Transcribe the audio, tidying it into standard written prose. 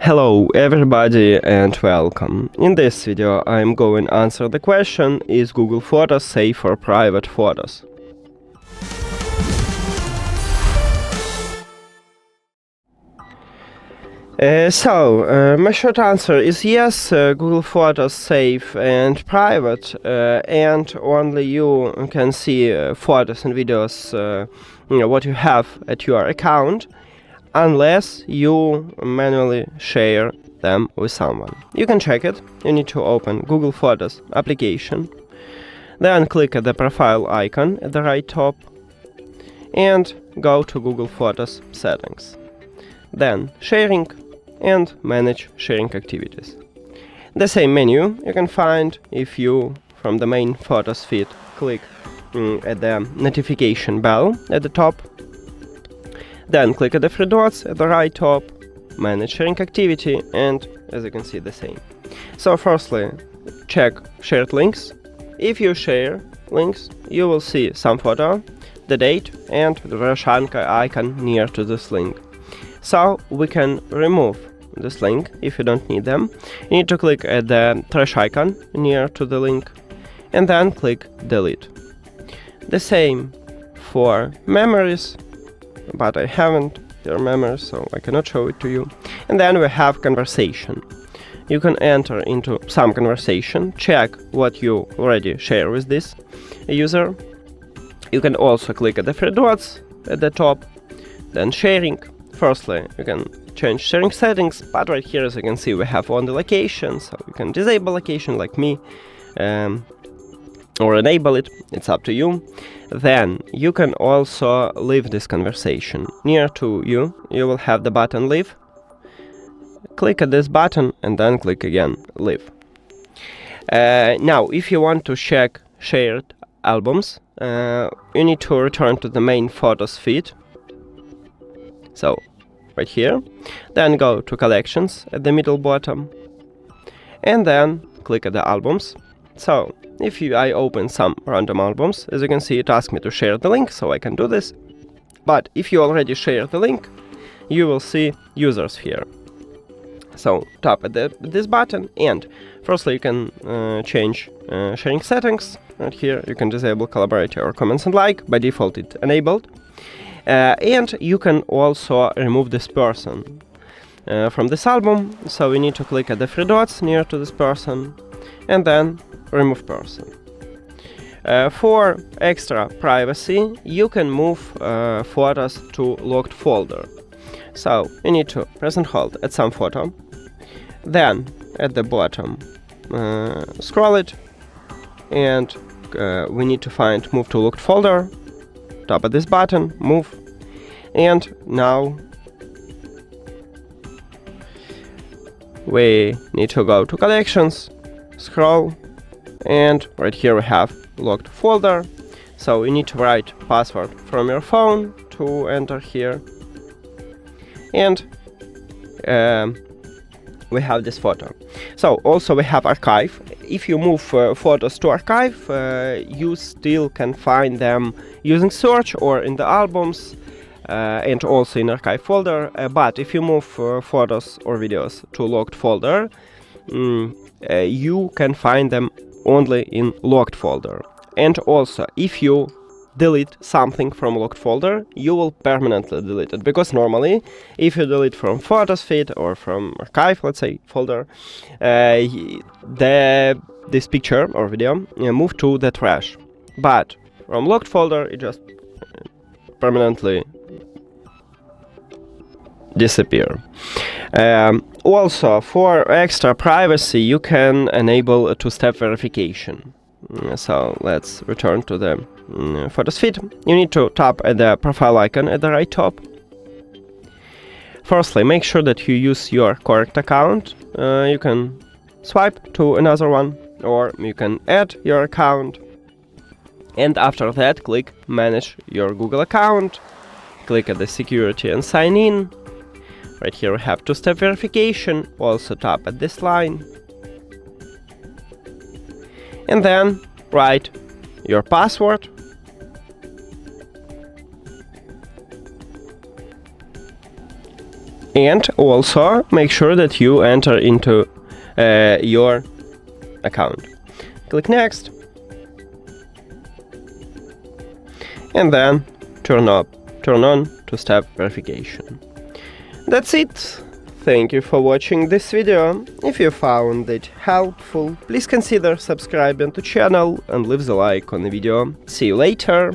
Hello everybody and welcome. In this video I'm going to answer the question: is Google Photos safe for private photos? My short answer is yes, Google Photos safe and private, and only you can see photos and videos, what you have at your account, unless you manually share them with someone. You can check it. You need to open Google Photos application, then click at the profile icon at the right top and go to Google Photos settings. Then sharing and manage sharing activities. The same menu you can find if you, from the main Photos feed, click at the notification bell at the top. Then click at the three dots at the right top, manage sharing activity, and as you can see, the same. So firstly, check shared links. If you share links, you will see some photo, the date, and the trash icon near to this link. So we can remove this link if you don't need them. You need to click at the trash icon near to the link and then click delete. The same for memories, but I haven't your memories, so I cannot show it to you. And then we have conversation. You can enter into some conversation, check what you already share with this user. You can also click at the three dots at the top, then sharing. Firstly, you can change sharing settings, but right here, as you can see, we have only location, so you can disable location like me, or enable it, it's up to you. Then you can also leave this conversation. Near to you, you will have the button leave. Click at this button and then click again leave. Now, if you want to check shared albums, you need to return to the main Photos feed. So, right here. Then go to collections at the middle bottom. And then click at the albums. So, if I open some random albums, as you can see, it asks me to share the link, so I can do this. But if you already share the link, you will see users here. So, tap at this button, and firstly you can change sharing settings. Right here you can disable collaborate or comments and like. By default it's enabled. And you can also remove this person from this album. So we need to click at the three dots near to this person and then remove person. For extra privacy, you can move photos to locked folder. So you need to press and hold at some photo, then at the bottom scroll it, and we need to find move to locked folder. Tap at this button, move, and now we need to go to collections, scroll, and right here we have locked folder. So you need to write password from your phone to enter here, and we have this photo. So also we have archive. If you move photos to archive, you still can find them using search or in the albums, and also in archive folder. But if you move photos or videos to locked folder, you can find them only in locked folder. And also, if you delete something from locked folder, you will permanently delete it, because normally if you delete from Photos feed or from archive, let's say, folder, this picture or video move to the trash. But from locked folder it just permanently disappear. Also, for extra privacy, you can enable a two-step verification. So let's return to the Photos feed. You need to tap at the profile icon at the right top. Firstly, make sure that you use your correct account. You can swipe to another one, or you can add your account. And after that, click manage your Google account. Click at the security and sign in. Right here we have two-step verification. Also tap at this line. And then write your password. And also make sure that you enter into your account. Click Next. And then turn on two-step verification. That's it. Thank you for watching this video. If you found it helpful, please consider subscribing to channel and leave the like on the video. See you later.